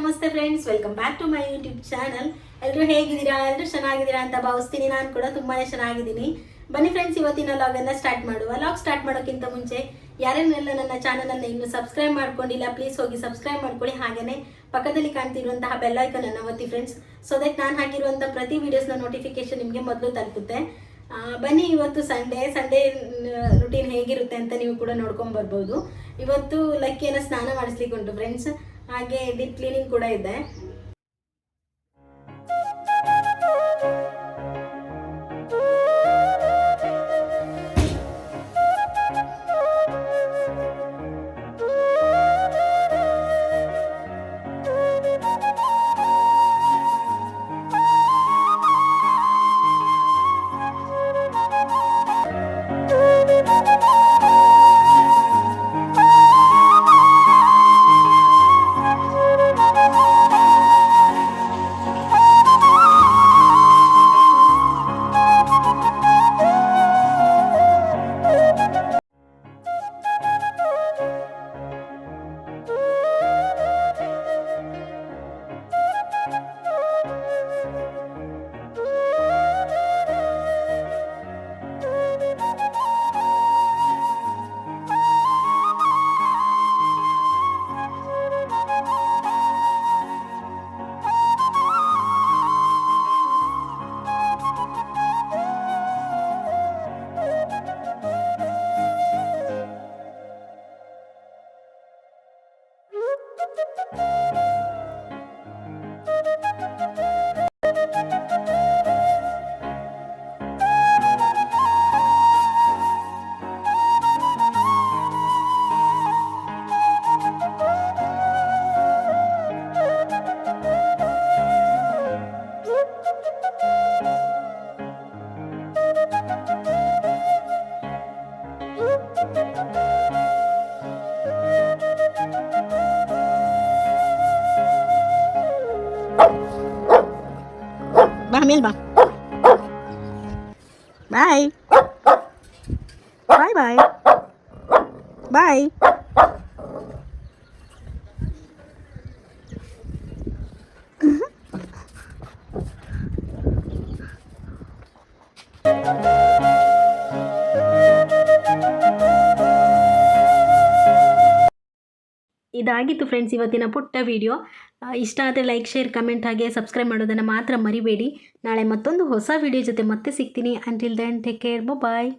ನಮಸ್ತೆ friends, welcome back to my YouTube channel. ಎಲ್ಲರೂ ಹೇಗಿದ್ದೀರಾ? ಎಲ್ಲರೂ ಚೆನ್ನಾಗಿದ್ದೀರಾ ಅಂತ ಭಾವಿಸ್ತೀನಿ. ನಾನು ಕೂಡ ತುಂಬಾ ಚೆನ್ನಾಗಿದ್ದೀನಿ. ಬನ್ನಿ ಫ್ರೆಂಡ್ಸ್, ಇವತ್ತಿನ ಲಾಗನ್ನು ಸ್ಟಾರ್ಟ್ ಮಾಡುವ. ಲಾಗ್ ಸ್ಟಾರ್ಟ್ ಮಾಡೋಕ್ಕಿಂತ ಮುಂಚೆ ಯಾರನ್ನೆಲ್ಲ ನನ್ನ ಚಾನಲನ್ನು ಇನ್ನೂ ಸಬ್ಸ್ಕ್ರೈಬ್ ಮಾಡ್ಕೊಂಡಿಲ್ಲ, ಪ್ಲೀಸ್ ಹೋಗಿ ಸಬ್ಸ್ಕ್ರೈಬ್ ಮಾಡ್ಕೊಳ್ಳಿ. ಹಾಗೆಯೇ ಪಕ್ಕದಲ್ಲಿ ಕಾಣ್ತಿರುವಂತಹ ಬೆಲ್ ಐಕನ್ ಅನ್ನು ಒತ್ತಿ ಫ್ರೆಂಡ್ಸ್, ಸೊ ದಟ್ ನಾನು ಹಾಕಿರುವಂಥ ಪ್ರತಿ ವಿಡಿಯೋಸ್ನ ನೋಟಿಫಿಕೇಶನ್ ನಿಮಗೆ ಮೊದಲು ತಲುಪುತ್ತೆ. ಬನ್ನಿ, ಇವತ್ತು ಸಂಡೇ ರುಟೀನ್ ಹೇಗಿರುತ್ತೆ ಅಂತ ನೀವು ಕೂಡ ನೋಡ್ಕೊಂಡು ಬರ್ಬೋದು. ಇವತ್ತು ಲಕ್ಕಿಯನ್ನು ಸ್ನಾನ ಮಾಡಿಸ್ಲಿಕ್ಕೆ ಉಂಟು ಫ್ರೆಂಡ್ಸ್, ಹಾಗೆ ಡೀಪ್ ಕ್ಲೀನಿಂಗ್ ಕೂಡ ಇದೆ. Ba Mel ba? Bye. Bye bye. Bye. ಇದಾಗಿತ್ತು ಫ್ರೆಂಡ್ಸ್ ಇವತ್ತಿನ ಪುಟ್ಟ ವಿಡಿಯೋ. ಇಷ್ಟ ಆದರೆ ಲೈಕ್, ಶೇರ್, ಕಮೆಂಟ್ ಹಾಗೆ ಸಬ್ಸ್ಕ್ರೈಬ್ ಮಾಡೋದನ್ನು ಮಾತ್ರ ಮರಿಬೇಡಿ. ನಾಳೆ ಮತ್ತೊಂದು ಹೊಸ ವಿಡಿಯೋ ಜೊತೆ ಮತ್ತೆ ಸಿಗ್ತೀನಿ. ಅಂಟಿಲ್ ದೆನ್ ಟೇಕ್ ಕೇರ್, ಬಾಯ್.